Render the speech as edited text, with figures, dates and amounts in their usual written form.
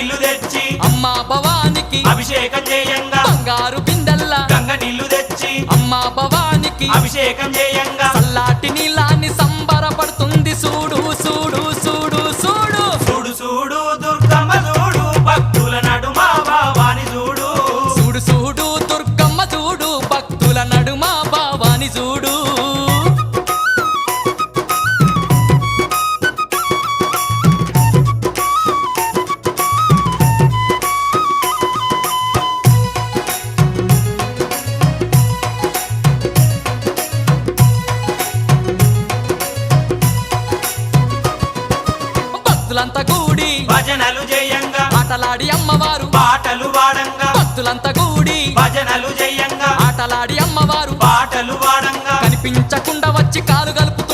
నీళ్లు తెచ్చి అమ్మా భవానికి అభిషేకం చేయంగా బంగారు బిందెల్ల గంగ నీళ్లు తెచ్చి అమ్మా భవానికి అభిషేకం చేయంగా చల్లాటి నీళ్ళాన్ని సంబరపడుతుంది చూడు చూడు చూడు చూడు చూడు చూడు దుర్గమ్మ చూడు భక్తుల నడుమ భావాని చూడు చూడు చూడు దుర్గమ్మ చూడు భక్తుల నడుమ భావాని చూడు భక్తులంతా కూడి భజనలు చేయంగా ఆటలాడి అమ్మవారు పాటలు వాడంగా భక్తులంతా కూడి భజనలు చేయంగా ఆటలాడి అమ్మవారు పాటలు వాడంగా కనిపించకుండా వచ్చి కాలు కలుపుతూ